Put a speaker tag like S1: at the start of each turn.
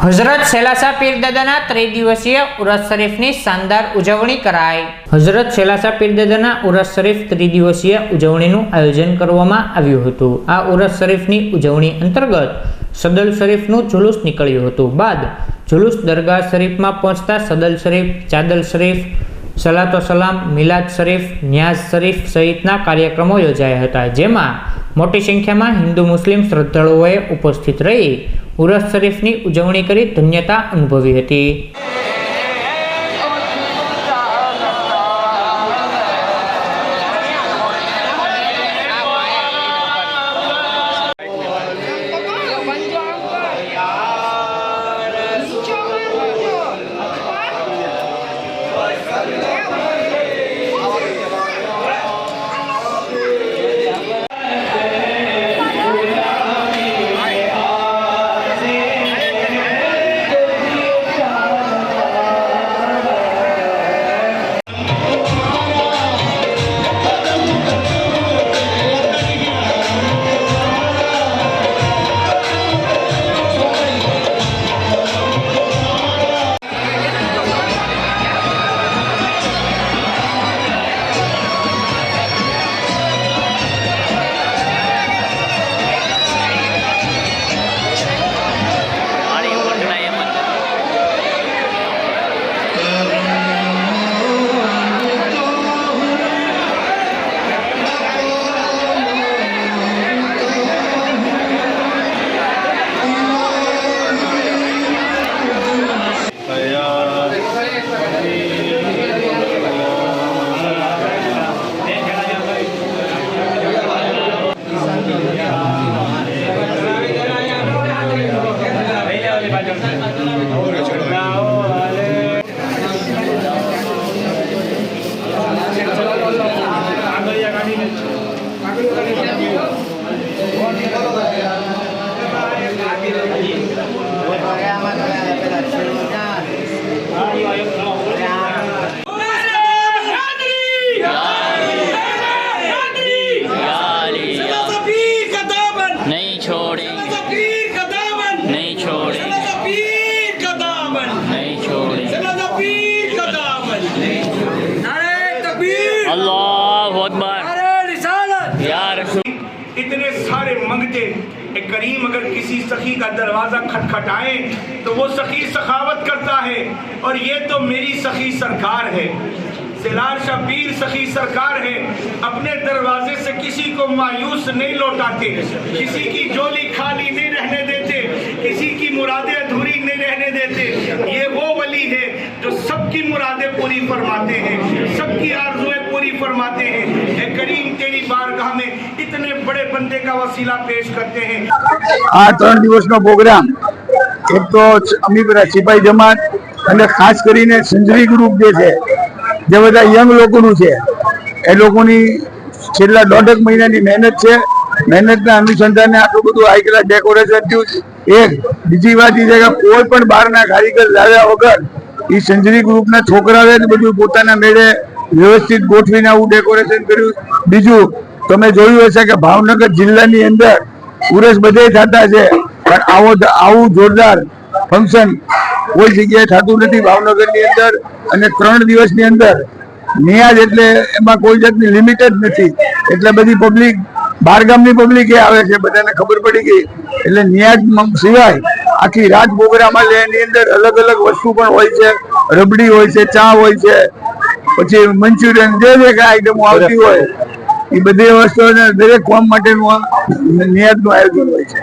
S1: હઝરત સેલાસા પીરદાદાના ત્રિદિવસીય ઉરસ શરીફની શાનદાર ઉજવણી કરાઈ। હઝરત સેલાસા પીરદાદાના ઉરસ શરીફ ત્રિદિવસીય ઉજવણીનું આયોજન કરવામાં આવ્યું હતું। આ ઉરસ શરીફની ઉજવણી અંતર્ગત સદલ શરીફનું જુલુસ નીકળ્યું હતું। બાદ જુલુસ દરગાહ શરીફમાં પહોંચતા સદલ શરીફ, ચાદલ શરીફ, સલાતો સલામ, મિલાદ શરીફ, ન્યાઝ શરીફ સહિતના કાર્યક્રમો યોજાયા હતા, જેમાં મોટી સંખ્યામાં હિન્દુ મુસ્લિમ શ્રદ્ધાળુઓએ ઉપસ્થિત રહી ઉરસ શરીફની ઉજવણી કરી ધન્યતા અનુભવી હતી।
S2: नहीं छोड़ेंगे, नहीं छोड़ेंगे, नहीं छोड़ेंगे। अल्लाहु अकबर। या रसूल।
S3: इतने सारे मंगते करीम अगर किसी सखी का दरवाजा खटखटाए तो वो सखी सखावत करता है, और ये तो मेरी सखी सरकार है। सेलार शाह पीर सखी सरकार है, अपने दरवाजे से किसी को मायूस नहीं लौटाते, किसी की झोली खाली नहीं रहने देते, किसी की मुरादें अधूरी नहीं रहने देते। ये वो वली है जो सबकी मुरादें पूरी फरमाते हैं, सबकी आरज़ुएं पूरी फरमाते हैं। ए करीम तेरी बारगाह में इतने बड़े बंदे का वसीला पेश करते हैं।
S4: आ 3 દિવસનો પ્રોગ્રામ એક તો અમીપરા સિપાઈ જમાત અને ખાસ કરીને સંજરી ગ્રુપ જે છે, જે બધા યંગ લોકોનું છે, એ લોકોની છેલ્લા 1.5 મહિનાની મહેનત છે। મહેનતના અનુસંધાને આટલું બધું હાઈ ક્લાસ ડેકોરેશન થયું। એક બીજી વાત એ છે કે કોઈ પણ બહારના કારીગર લાવ્યા વગર એ સંજરી ગ્રુપના છોકરાઓએ બધું પોતાના મેળે વ્યવસ્થિત ગોઠવીને આવું ડેકોરેશન કર્યું। બીજું તમે જોયું હશે કે ભાવનગર જિલ્લાની અંદર ઉરસ બધે થતા છે, પણ આવું જોરદાર ફંક્શન કોઈ જગ્યાએ થતું નથી ભાવનગરની અંદર। અને 3 દિવસની અંદર નિયાજ એટલે એમાં કોઈ જાતની લિમિટ જ નથી, એટલે બધી પબ્લિક બહારગામની પબ્લિક આવે છે, બધાને ખબર પડી ગઈ। એટલે નિયાજ સિવાય આખી રાત પ્રોગ્રામ આલે, એની અંદર અલગ અલગ વસ્તુ પણ હોય છે, રબડી હોય છે, ચા હોય છે, પછી મંચુરિયન, જે કાંઈ આઈટમો આવતી હોય એ બધી વસ્તુઓને દરેક કોમ માટેનું નિયાજનું આયોજન હોય છે।